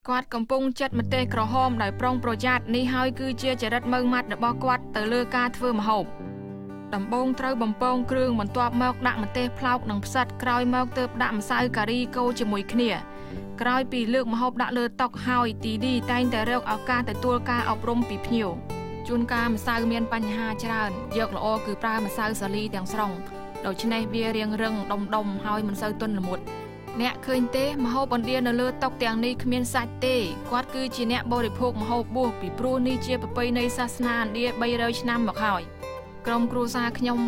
គាត់កំពុងចាត់ម្ទេសក្រហមដោយប្រុងប្រយ័ត្ននេះហើយគឺជាចរិតម៉ឺងម៉ាត់របស់គាត់ទៅលើការធ្វើម្ហូបដំបូងត្រូវបំពងគ្រឿងបន្ទាប់មកដាក់ម្ទេសផ្លោកនិងផ្សិតក្រោយមកទើបដាក់ម្សៅការីកូរជាមួយគ្នាក្រោយពីលើកម្ហូបដាក់លើតុហើយទីឌីតែងតែរកឱកាសទទួលការអប់រំពីភ្ញៀវជួនកាលម្សៅមានបញ្ហាច្រើនយកល្អគឺប្រើម្សៅសាលីទាំងស្រុងដូច្នេះវារៀងរឹងដុំហើយមិនសូវទន់ល្មុតអ្នកឃើញទេម្ហូបឥណ្ឌានៅលើតុទាំងនេះគ្មានសាច់ទេគាត់គឺជាអ្នកបរិភោគម្ហូបបួសពីព្រោះនេះជាប្រពៃណីសាសនាឥណ្ឌា300ឆ្នាំមកហើយក្រុមគ្រួសារខ្ញុំ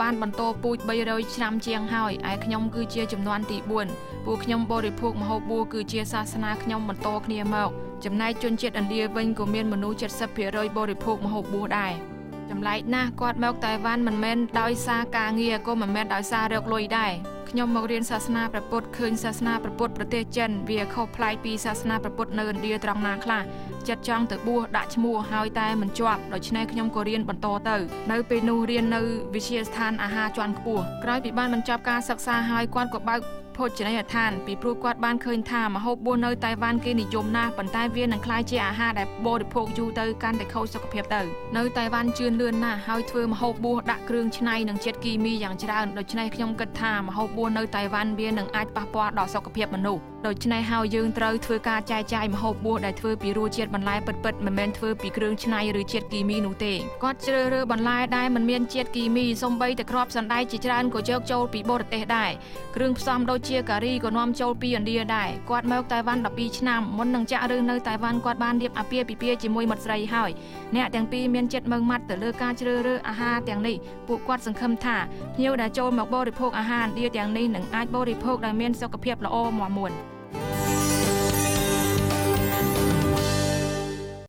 បានបន្តពូជ300ឆ្នាំជាងហើយឯខ្ញុំគឺជាចំនួនទី4ពួកខ្ញុំបរិភោគម្ហូបបួសគឺជាសាសនាខ្ញុំបន្តគ្នាមកចំណែកជនជាតិឥណ្ឌាវិញក៏មានមនុស្ស 70% បរិភោគម្ហូបបួសដែរចម្លែកណាស់គាត់មកតៃវ៉ាន់មិនមែនដោយសារការងារក៏មិនមែនដោយសាររកលុយដែរខ្ញុំមករៀនសាសនាព្រះពុទ្ធឃើញសាសនាព្រះពុទ្ធប្រទេសចិនវាខុសប្លែកពីសាសនាព្រះពុទ្ធនៅឥណ្ឌាត្រង់ណាខ្លះចិត្តចង់ទៅបួសដាក់ឈ្មោះហើយតែមិនជាប់ដូច្នេះខ្ញុំក៏រៀនបន្តទៅនៅពេលនោះរៀននៅវិទ្យាស្ថានអាហារជាន់ខ្ពស់ក្រោយពីបានបញ្ចប់ការសិក្សាហើយគាត់ក៏បើកភោជនីយដ្ឋានពីព្រោះគាត់បានឃើញថាម្ហូបបួសនៅតៃវ៉ាន់គេនិយមណាស់ប៉ុន្តែវានឹងក្លាយជាអាហារដែលបរិភោគយូរទៅកាន់តែខូចសុខភាពទៅនៅតៃវ៉ាន់ជឿនលឿនណាស់ហើយធ្វើម្ហូបបួសដាក់គ្រឿងច្នៃនិងជាតិគីមីយ៉ាងច្រើនដូច្នេះខ្ញុំគិតថាម្ហូបបួសនៅតៃវ៉ាន់វានឹងអាចប៉ះពាល់ដល់សុខភាពមនុស្សដូច្នេះហើយយើងត្រូវធ្វើការចែកចាយម្ហូបបួសដែលធ្វើពីរសជាតិបន្លែពិតៗមិនមែនធ្វើពីគ្រឿងច្នៃឬជាតិគីមីនោះទេគាត់ជ្រើសរើសបន្លែដែលមិនមានជាតិគីមីសូម្បីតែគ្រាប់សណ្តែកជាច្រើនក៏យកចូលពីបរទេសដែរគ្រឿងផ្សំដូចជាការីក៏នាំចូលពីឥណ្ឌាដែរគាត់មកតៃវ៉ាន់12ឆ្នាំមុននឹងចាក់ឬនៅតៃវ៉ាន់គាត់បានរៀបអាពាហ៍ពិពាហ៍ជាមួយមិត្តស្រីហើយអ្នកទាំងពីរមានចិត្តម៉ឺងម៉ាត់ទៅលើការជ្រើសរើសអាហារទាំងនេះពួកគាត់សង្ឃឹមថាភ្ញៀវដែលចូលមកបរិភោគអាហារឥណ្ឌាទាំងនេះនឹងអាចបរិភោគដោយមានសុខភាពល្អមាំមួន